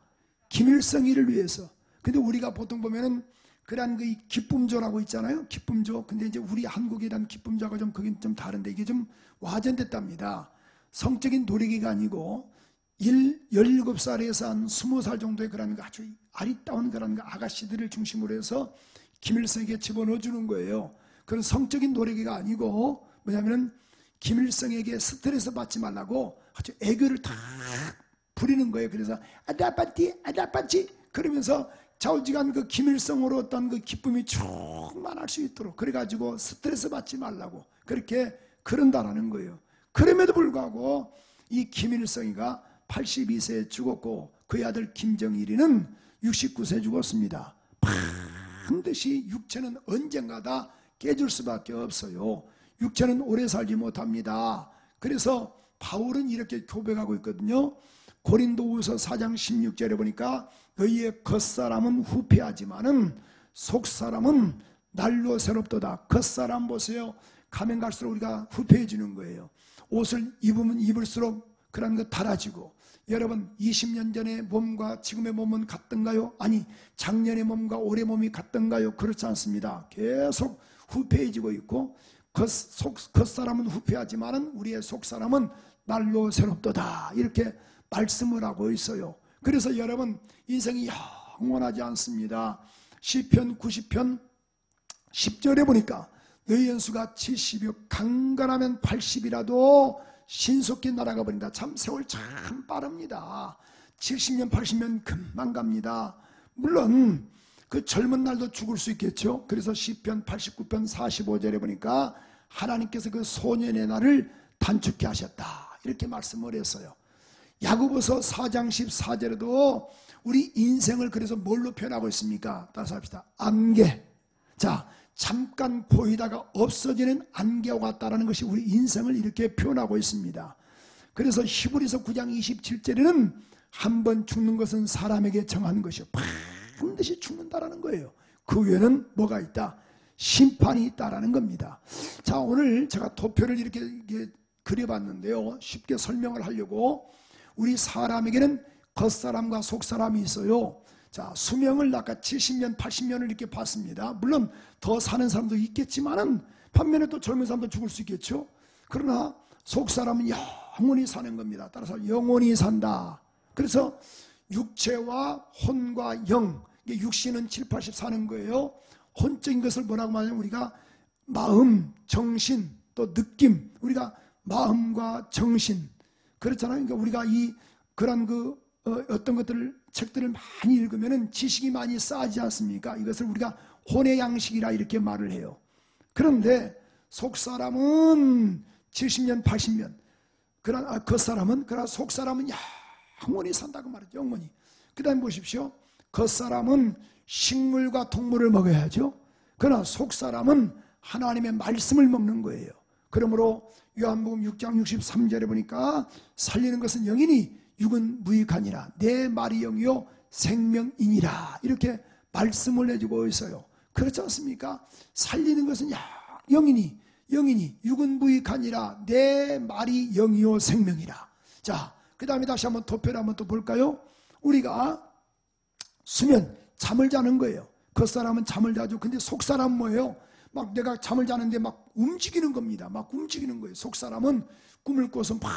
김일성이를 위해서. 근데 우리가 보통 보면은 그런 그 기쁨조라고 있잖아요. 기쁨조. 근데 이제 우리 한국이란 기쁨조가 좀 그게 좀 다른데 이게 좀 와전됐답니다. 성적인 노력이가 아니고 17살에서 한 20살 정도의 그런 아주 아리따운 그런 아가씨들을 중심으로 해서 김일성에게 집어넣어 주는 거예요. 그런 성적인 노력이가 아니고 뭐냐면은 김일성에게 스트레스 받지 말라고 아주 애교를 다 부리는 거예요. 그래서 아다빠티 그러면서 좌우지간 그 김일성으로 어떤 그 기쁨이 충만할 수 있도록 그래가지고 스트레스 받지 말라고 그렇게 그런다라는 거예요. 그럼에도 불구하고 이 김일성이가 82세에 죽었고 그의 아들 김정일이는 69세에 죽었습니다. 반드시 육체는 언젠가 다 깨질 수밖에 없어요. 육체는 오래 살지 못합니다. 그래서 바울은 이렇게 고백하고 있거든요. 고린도후서 4장 16절에 보니까 너희의 겉사람은 후패하지만은 속사람은 날로 새롭도다. 겉사람 보세요. 가면 갈수록 우리가 후패해지는 거예요. 옷을 입으면 입을수록 그런 거 달아지고. 여러분 20년 전의 몸과 지금의 몸은 같던가요? 아니 작년의 몸과 올해 몸이 같던가요? 그렇지 않습니다. 계속 후패해지고 있고 겉사람은 후패하지만은 우리의 속사람은 날로 새롭도다. 이렇게 말씀을 하고 있어요. 그래서 여러분 인생이 영원하지 않습니다. 시편 90편 10절에 보니까 너희 연수가 70이요 강건하면 80이라도 신속히 날아가 버린다. 참 세월 참 빠릅니다. 70년 80년 금방 갑니다. 물론 그 젊은 날도 죽을 수 있겠죠. 그래서 시편 89편 45절에 보니까 하나님께서 그 소년의 날을 단축해 하셨다. 이렇게 말씀을 했어요. 야고보서 4장 14절에도 우리 인생을 그래서 뭘로 표현하고 있습니까? 따라서 합시다. 안개. 자, 잠깐 보이다가 없어지는 안개와 같다라는 것이 우리 인생을 이렇게 표현하고 있습니다. 그래서 히브리서 9장 27절에는 한 번 죽는 것은 사람에게 정한 것이요 반드시 죽는다라는 거예요. 그 외에는 뭐가 있다? 심판이 있다라는 겁니다. 자, 오늘 제가 도표를 이렇게 그려봤는데요. 쉽게 설명을 하려고 우리 사람에게는 겉사람과 속사람이 있어요. 자, 수명을 아까 70년, 80년을 이렇게 봤습니다. 물론 더 사는 사람도 있겠지만은 반면에 또 젊은 사람도 죽을 수 있겠죠. 그러나 속사람은 영원히 사는 겁니다. 따라서 영원히 산다. 그래서 육체와 혼과 영, 육신은 7, 80 사는 거예요. 혼적인 것을 뭐라고 말하냐면 우리가 마음, 정신, 또 느낌, 우리가 마음과 정신 그렇잖아요. 그러니까 우리가 이 그런 어떤 것들을 책들을 많이 읽으면은 지식이 많이 쌓이지 않습니까? 이것을 우리가 혼의 양식이라 이렇게 말을 해요. 그런데 속사람은 70년, 80년. 그러나 겉사람은 그러나 속사람은 영원히 산다고 말이죠. 영원히. 그다음 보십시오. 겉사람은 식물과 동물을 먹어야죠. 그러나 속사람은 하나님의 말씀을 먹는 거예요. 그러므로 요한복음 6장 63절에 보니까 살리는 것은 영이니 육은 무익하니라. 내 말이 영이요 생명이니라. 이렇게 말씀을 해주고 있어요. 그렇지 않습니까? 살리는 것은 영이니 영이니 육은 무익하니라 내 말이 영이요 생명이라. 자, 그 다음에 다시 한번 도표를 한번 또 볼까요? 우리가 수면, 잠을 자는 거예요. 겉사람은 잠을 자죠. 근데 속사람은 뭐예요? 막 내가 잠을 자는데 막 움직이는 겁니다. 막 움직이는 거예요. 속사람은 꿈을 꿔서 막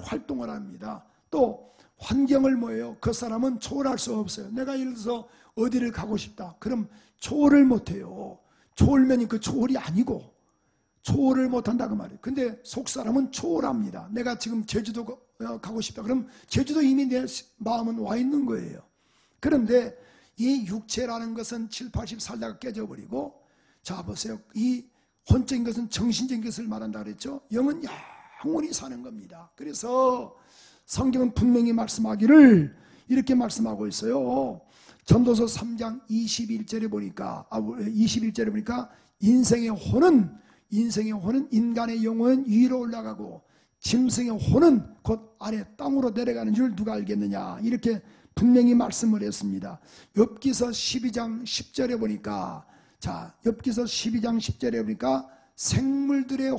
활동을 합니다. 또 환경을 뭐예요? 겉사람은 초월할 수 없어요. 내가 예를 들어서 어디를 가고 싶다. 그럼 초월을 못해요. 초월면이 그 초월이 아니고 초월을 못한다 그 말이에요. 근데 속사람은 초월합니다. 내가 지금 제주도 가고 싶다. 그럼 제주도 이미 내 마음은 와 있는 거예요. 그런데 이 육체라는 것은 7, 80 살다가 깨져버리고, 자 보세요. 이 혼적인 것은 정신적인 것을 말한다 그랬죠. 영은 영원히 사는 겁니다. 그래서 성경은 분명히 말씀하기를 이렇게 말씀하고 있어요. 전도서 3장 21절에 보니까 인생의 혼은 인간의 영혼은 위로 올라가고 짐승의 혼은 곧 아래 땅으로 내려가는 줄 누가 알겠느냐, 이렇게 분명히 말씀을 했습니다. 욥기서 12장 10절에 보니까, 자, 욥기서 12장 10절에 보니까 생물들의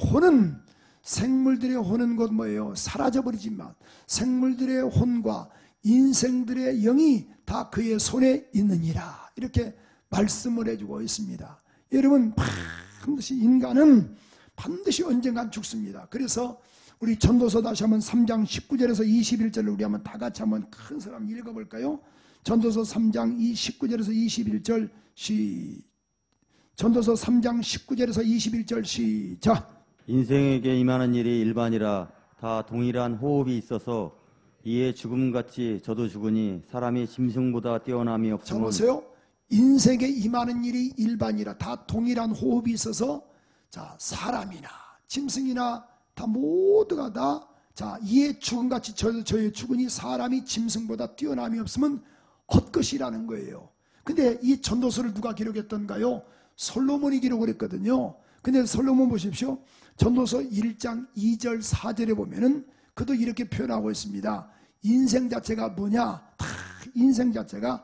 혼은 곧 뭐예요? 사라져버리지만 생물들의 혼과 인생들의 영이 다 그의 손에 있느니라, 이렇게 말씀을 해주고 있습니다. 여러분, 반드시 인간은 반드시 언젠간 죽습니다. 그래서 우리 전도서 다시 한번 3장 19절에서 21절을 우리 한번 다 같이 한번 큰 사람 읽어볼까요? 전도서 3장 19절에서 21절 전도서 3장 19절에서 21절 시작. 인생에게 임하는 일이 일반이라 다 동일한 호흡이 있어서 이에 죽음같이 저도 죽으니 사람이 짐승보다 뛰어남이 자 없음은. 보세요. 인생에 임하는 일이 일반이라 다 동일한 호흡이 있어서, 자, 사람이나 짐승이나 다 모두가 다, 자, 이에 죽음같이 저의 죽으니 사람이 짐승보다 뛰어남이 없으면 헛것이라는 거예요. 근데 이 전도서를 누가 기록했던가요? 솔로몬이 기록을 했거든요. 근데 솔로몬 보십시오. 전도서 1장 2절 4절에 보면은 그도 이렇게 표현하고 있습니다. 인생 자체가 뭐냐? 다 인생 자체가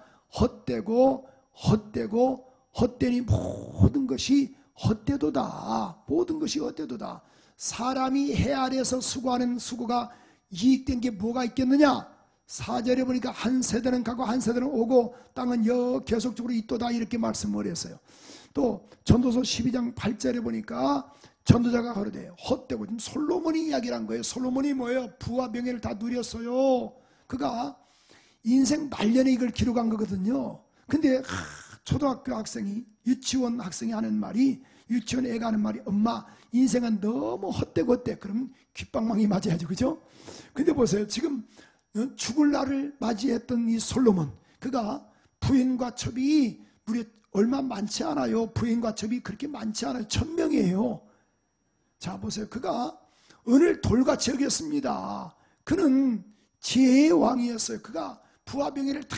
헛되니 모든 것이 헛되도다. 모든 것이 헛되도다. 사람이 해 아래에서 수고하는 수고가 이익된 게 뭐가 있겠느냐? 4절에 보니까 한 세대는 가고 한 세대는 오고 땅은 계속적으로 있도다, 이렇게 말씀을 했어요. 또 전도서 12장 8절에 보니까 전도자가 가로되 헛되고, 지금 솔로몬이 이야기를 한 거예요. 솔로몬이 뭐예요? 부와 명예를 다 누렸어요. 그가 인생 말년에 이걸 기록한 거거든요. 근데 초등학교 학생이, 유치원 학생이 하는 말이, 유치원 애가 하는 말이, 엄마 인생은 너무 헛되고 헛돼. 그럼 귓방망이 맞아야죠, 그죠? 근데 보세요. 지금 죽을 날을 맞이했던 이 솔로몬, 그가 부인과 첩이 무려 얼마 많지 않아요. 부인과 첩이 그렇게 많지 않아요. 1000명이에요. 자 보세요. 그가 은을 돌같이 여겼습니다. 그는 지혜의 왕이었어요. 그가 부와 명예를 다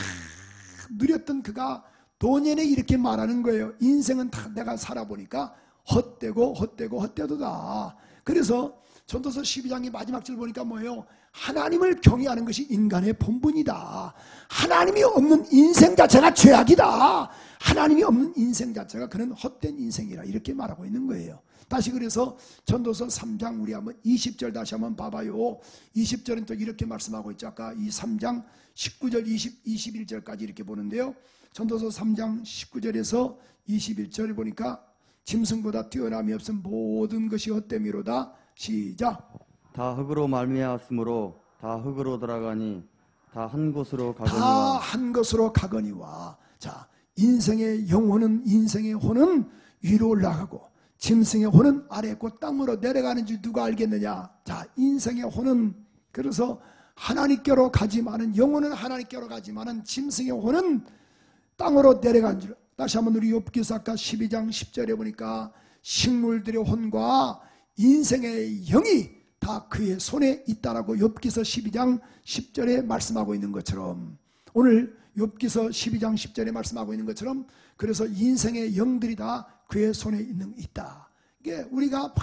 누렸던 그가 도년에 이렇게 말하는 거예요. 인생은 다 내가 살아보니까 헛되도다. 그래서 전도서 12장의 마지막 절 보니까 뭐예요? 하나님을 경외하는 것이 인간의 본분이다. 하나님이 없는 인생 자체가 죄악이다. 하나님이 없는 인생 자체가 그는 헛된 인생이라, 이렇게 말하고 있는 거예요. 다시 그래서 전도서 3장 우리 한번 20절 다시 한번 봐봐요. 20절은 또 이렇게 말씀하고 있죠. 아까 이 3장 19절 21절까지 이렇게 보는데요. 전도서 3장 19절에서 21절에 보니까 짐승보다 뛰어남이 없음 모든 것이 헛됨이로다. 시작. 다 흙으로 말미암았으므로 다 흙으로 돌아가니 다 한 곳으로 다 가거니와. 한 것으로 가거니와. 자, 인생의 영혼은, 인생의 혼은 위로 올라가고 짐승의 혼은 아래 곧 땅으로 내려가는 줄 누가 알겠느냐? 자, 인생의 혼은 그래서 하나님께로 가지만은, 영혼은 하나님께로 가지만은 짐승의 혼은 땅으로 내려가는 줄. 다시 한번 우리 욥기서 아까 12장 10절에 보니까 식물들의 혼과 인생의 영이 다 그의 손에 있다라고 욥기서 12장 10절에 말씀하고 있는 것처럼, 오늘 욥기서 12장 10절에 말씀하고 있는 것처럼, 그래서 인생의 영들이 다 그의 손에 있다. 이게 우리가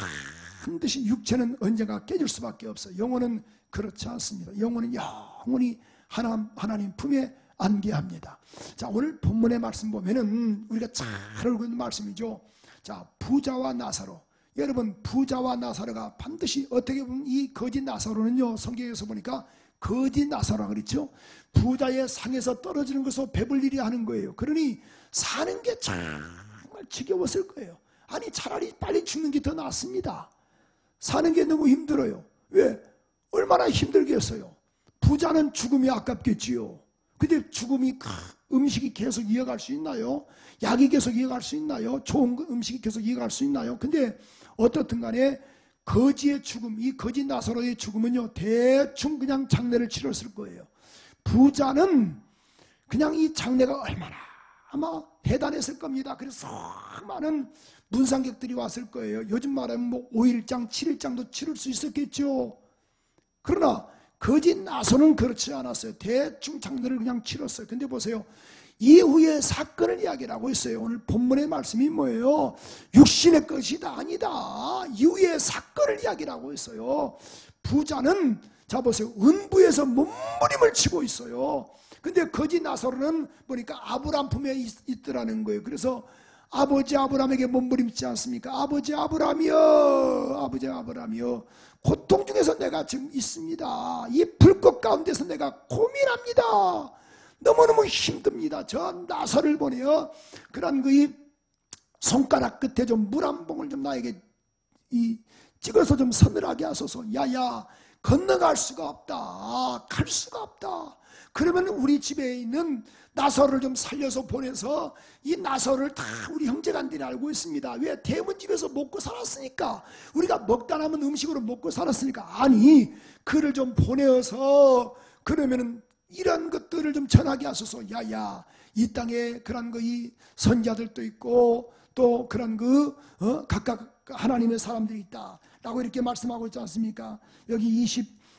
반드시 육체는 언젠가 깨질 수밖에 없어요. 영혼은 그렇지 않습니다. 영혼은 영원히 하나님 품에 안기합니다. 자, 오늘 본문의 말씀 보면은 우리가 잘 알고 있는 말씀이죠. 자, 부자와 나사로, 여러분 부자와 나사로가 반드시 어떻게 보면 이 거짓 나사로는요 성경에서 보니까 거짓 나사로라 그랬죠. 부자의 상에서 떨어지는 것으로 배불리려 하는 거예요. 그러니 사는 게 정말 지겨웠을 거예요. 아니 차라리 빨리 죽는 게 더 낫습니다. 사는 게 너무 힘들어요. 왜? 얼마나 힘들겠어요. 부자는 죽음이 아깝겠지요. 근데 죽음이 음식이 계속 이어갈 수 있나요? 약이 계속 이어갈 수 있나요? 좋은 음식이 계속 이어갈 수 있나요? 근데 어떻든 간에 거지의 죽음, 이 거짓 나사로의 죽음은요 대충 그냥 장례를 치렀을 거예요. 부자는 그냥 이 장례가 얼마나 아마 대단했을 겁니다. 그래서 많은 문상객들이 왔을 거예요. 요즘 말하면 뭐 5일장, 7일장도 치를 수 있었겠죠. 그러나 거짓 나서는 그렇지 않았어요. 대충 장례를 그냥 치렀어요. 근데 보세요. 이후의 사건을 이야기를 하고 있어요. 오늘 본문의 말씀이 뭐예요? 육신의 것이다 아니다. 이후의 사건을 이야기를 하고 있어요. 부자는 자 보세요. 은부에서 몸부림을 치고 있어요. 근데 거짓 나사로는 보니까 아브람 품에 있더라는 거예요. 그래서 아버지 아브람에게 몸부림치지 않습니까? 아버지 아브람이여, 아버지 아브람이여, 고통 중에서 내가 지금 있습니다. 이 불꽃 가운데서 내가 고민합니다. 너무너무 힘듭니다. 저 나사를 보내요. 그런 그 손가락 끝에 좀 물 한 봉을 좀 나에게 찍어서 좀 서늘하게 하소서. 야야, 건너갈 수가 없다. 갈 수가 없다. 그러면 우리 집에 있는 나사로를 좀 살려서 보내서 이 나사로를 다 우리 형제간들이 알고 있습니다. 왜? 대문집에서 먹고 살았으니까. 우리가 먹다 남은 음식으로 먹고 살았으니까. 아니 그를 좀 보내어서 그러면은 이런 것들을 좀 전하게 하소서. 야야, 이 땅에 그런 이 선자들도 있고 또 그런 각각 하나님의 사람들이 있다 라고 이렇게 말씀하고 있지 않습니까? 여기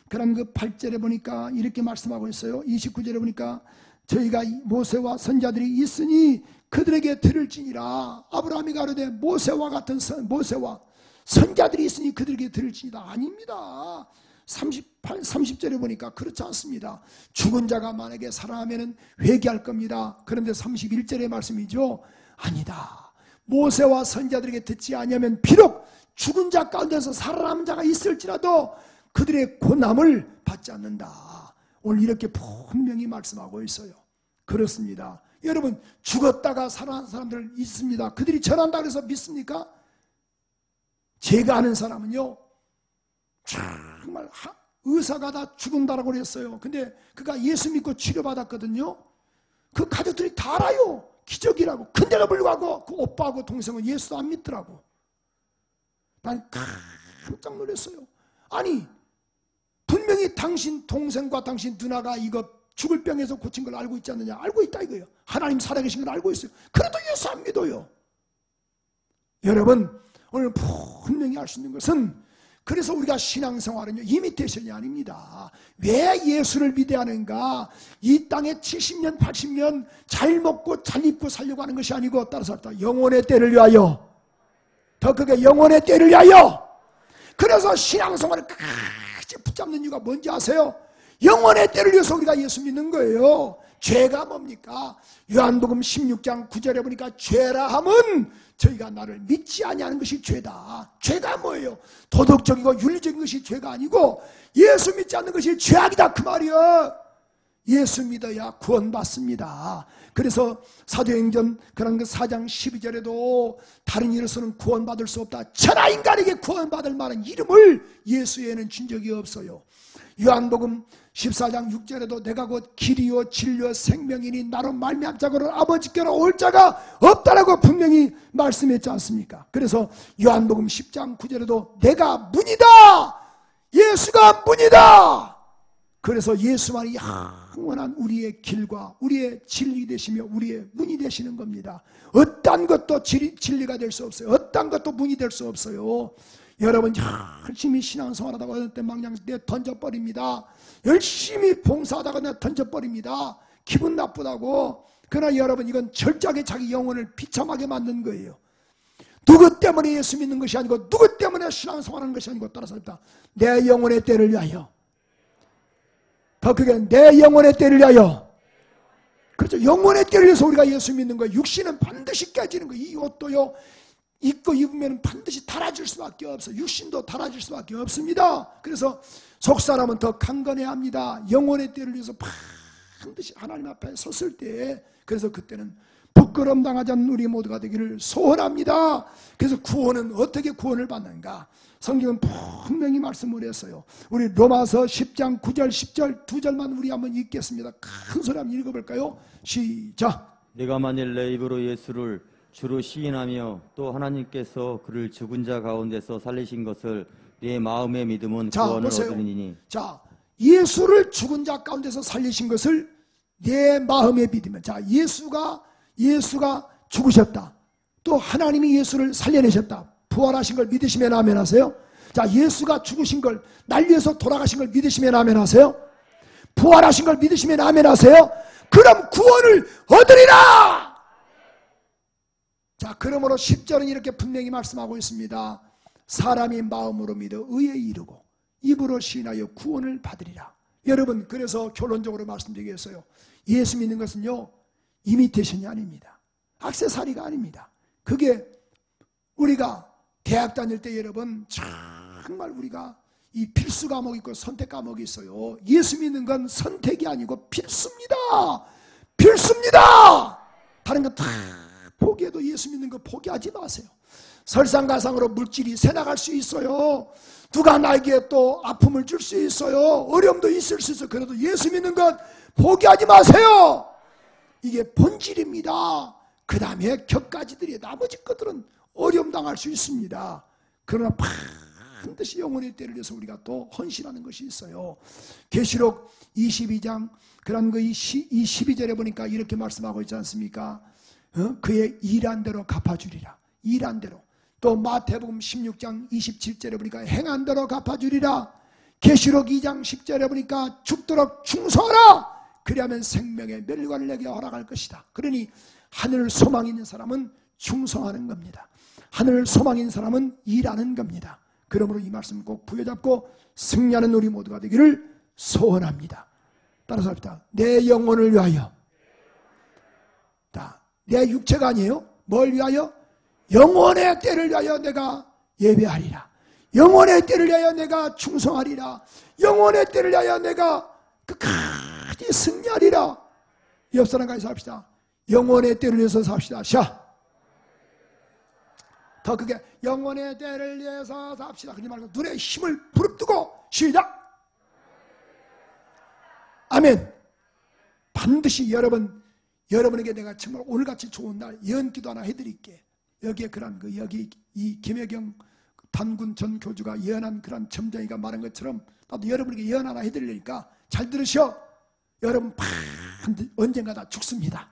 8절에 보니까 이렇게 말씀하고 있어요. 29절에 보니까 저희가 모세와 선자들이 있으니 그들에게 들을지니라. 아브라함이 가로되 모세와 같은 모세와 선자들이 있으니 그들에게 들을지니라. 아닙니다. 30절에 보니까 그렇지 않습니다. 죽은 자가 만약에 살아나면 회개할 겁니다. 그런데 31절의 말씀이죠. 아니다. 모세와 선자들에게 듣지 아니하면 비록 죽은 자 가운데서 살아남은 자가 있을지라도 그들의 고난을 받지 않는다. 오늘 이렇게 분명히 말씀하고 있어요. 그렇습니다. 여러분 죽었다가 살아난 사람들 있습니다. 그들이 전한다고 해서 믿습니까? 제가 아는 사람은요 정말 의사가 다 죽은다라고 그랬어요. 근데 그가 예수 믿고 치료받았거든요. 그 가족들이 다 알아요. 기적이라고. 근데도 불구하고 그 오빠하고 동생은 예수도 안 믿더라고. 난 깜짝 놀랐어요. 아니 분명히 당신 동생과 당신 누나가 이거 죽을 병에서 고친 걸 알고 있지 않느냐. 알고 있다 이거예요. 하나님 살아계신 걸 알고 있어요. 그래도 예수 안 믿어요. 여러분 오늘 분명히 알 수 있는 것은 그래서 우리가 신앙생활은요 이미테이션이 아닙니다. 왜 예수를 믿어야 하는가? 이 땅에 70년 80년 잘 먹고 잘 입고 살려고 하는 것이 아니고 따라서 영혼의 때를 위하여, 더 크게 영혼의 때를 위하여. 그래서 신앙생활을 끝까지 붙잡는 이유가 뭔지 아세요? 영혼의 때를 위해서 우리가 예수 믿는 거예요. 죄가 뭡니까? 요한복음 16장 9절에 보니까 죄라 함은 저희가 나를 믿지 아니하는 것이 죄다. 죄가 뭐예요? 도덕적이고 윤리적인 것이 죄가 아니고 예수 믿지 않는 것이 죄악이다 그 말이야. 예수 믿어야 구원받습니다. 그래서 사도행전 그런 4장 12절에도 다른 이로서는 구원받을 수 없다. 천하 인간에게 구원받을 만한 이름을 예수에는 준 적이 없어요. 요한복음 14장 6절에도 내가 곧 길이요 진리요 생명이니 나로 말미암 자고는 아버지께로 올 자가 없다라고 분명히 말씀했지 않습니까? 그래서 요한복음 10장 9절에도 내가 문이다. 예수가 문이다. 그래서 예수만이 영원한 우리의 길과 우리의 진리 되시며 우리의 문이 되시는 겁니다. 어떤 것도 진리가 될 수 없어요. 어떤 것도 문이 될 수 없어요. 여러분 열심히 신앙생활하다가 어느 때 망령 때 던져버립니다. 열심히 봉사하다가 내가 던져버립니다. 기분 나쁘다고. 그러나 여러분 이건 철저하게 자기 영혼을 비참하게 만든 거예요. 누구 때문에 예수 믿는 것이 아니고 누구 때문에 신앙생활하는 것이 아니고 따라서 내 영혼의 때를 위하여, 더 크게 내 영혼의 때를 위하여. 그렇죠. 영혼의 때를 위해서 우리가 예수 믿는 거예요. 육신은 반드시 깨지는 거예요. 이 옷도요 입고 입으면 반드시 달아질 수밖에 없어요. 육신도 달아질 수밖에 없습니다. 그래서 속사람은 더 강건해야 합니다. 영혼의 때를 위해서 반드시 하나님 앞에 섰을 때, 그래서 그때는 부끄러움 당하지 않는 우리 모두가 되기를 소원합니다. 그래서 구원은 어떻게 구원을 받는가? 성경은 분명히 말씀을 했어요. 우리 로마서 10장 9절 10절 두 절만 우리 한번 읽겠습니다. 큰 소리 한번 읽어볼까요? 시작. 내가 만일 내 입으로 예수를 주로 시인하며 또 하나님께서 그를 죽은 자 가운데서 살리신 것을 내 마음에 믿으면 구원을 얻으리니. 자, 예수를 죽은 자 가운데서 살리신 것을 내 마음에 믿으면, 자, 예수가 죽으셨다. 또 하나님이 예수를 살려내셨다. 부활하신 걸 믿으시면 아멘 하세요. 자, 예수가 죽으신 걸, 날 위해서 돌아가신 걸 믿으시면 아멘 하세요. 부활하신 걸 믿으시면 아멘 하세요. 그럼 구원을 얻으리라. 자, 그러므로 10절은 이렇게 분명히 말씀하고 있습니다. 사람이 마음으로 믿어 의에 이르고 입으로 시인하여 구원을 받으리라. 여러분, 그래서 결론적으로 말씀드리겠어요. 예수 믿는 것은요, 이미테이션이 아닙니다. 액세서리가 아닙니다. 그게 우리가 대학 다닐 때 여러분 정말 우리가 이 필수 과목이 있고 선택 과목이 있어요. 예수 믿는 건 선택이 아니고 필수입니다. 필수입니다. 다른 거 다 포기해도 예수 믿는 거 포기하지 마세요. 설상가상으로 물질이 새나갈 수 있어요. 누가 나에게 또 아픔을 줄 수 있어요. 어려움도 있을 수 있어요. 그래도 예수 믿는 것 포기하지 마세요. 이게 본질입니다. 그 다음에 격가지들이 나머지 것들은 어려움 당할 수 있습니다. 그러나 반드시 영혼의 때를 위해서 우리가 또 헌신하는 것이 있어요. 계시록 22장 그런 거 이 12절에 보니까 이렇게 말씀하고 있지 않습니까? 그의 일한 대로 갚아주리라. 일한 대로. 또 마태복음 16장 27절에 보니까 행한 대로 갚아주리라. 계시록 2장 10절에 보니까 죽도록 충성하라. 그리하면 생명의 멸관을 내게 허락할 것이다. 그러니 하늘 소망 있는 사람은 충성하는 겁니다. 하늘 소망 있는 사람은 일하는 겁니다. 그러므로 이 말씀 꼭 부여잡고 승리하는 우리 모두가 되기를 소원합니다. 따라서 합시다. 내 영혼을 위하여. 내 육체가 아니에요. 뭘 위하여? 영혼의 때를 위하여 내가 예배하리라. 영혼의 때를 위하여 내가 충성하리라. 영혼의 때를 위하여 내가 끝까지 승리하리라. 옆 사람과 합시다. 영혼의 때를 위해서 삽시다. 샤. 더 크게 영혼의 때를 위해서 삽시다. 그러지 말고 눈에 힘을 부릅뜨고 시작. 아멘. 반드시 여러분에게 내가 정말 오늘같이 좋은 날 예언기도 하나 해드릴게. 여기에 그런 여기 이 김혜경 단군 전 교주가 예언한 그런 점쟁이가 말한 것처럼 나도 여러분에게 예언 하나 해드리려니까 잘 들으셔. 여러분 반드시 언젠가 다 죽습니다.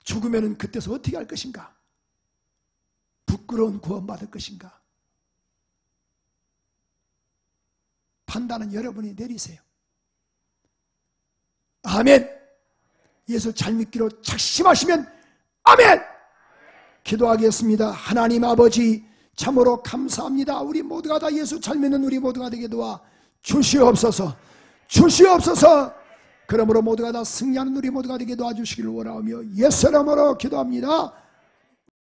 죽으면은 그때서 어떻게 할 것인가? 부끄러운 구원받을 것인가? 판단은 여러분이 내리세요. 아멘. 예수 잘 믿기로 작심하시면 아멘. 기도하겠습니다. 하나님 아버지 참으로 감사합니다. 우리 모두가 다 예수 잘 믿는 우리 모두가 되게 도와 주시옵소서. 주시옵소서. 그러므로 모두가 다 승리하는 우리 모두가 되게 도와주시기를 원하며 예수 이름으로 기도합니다.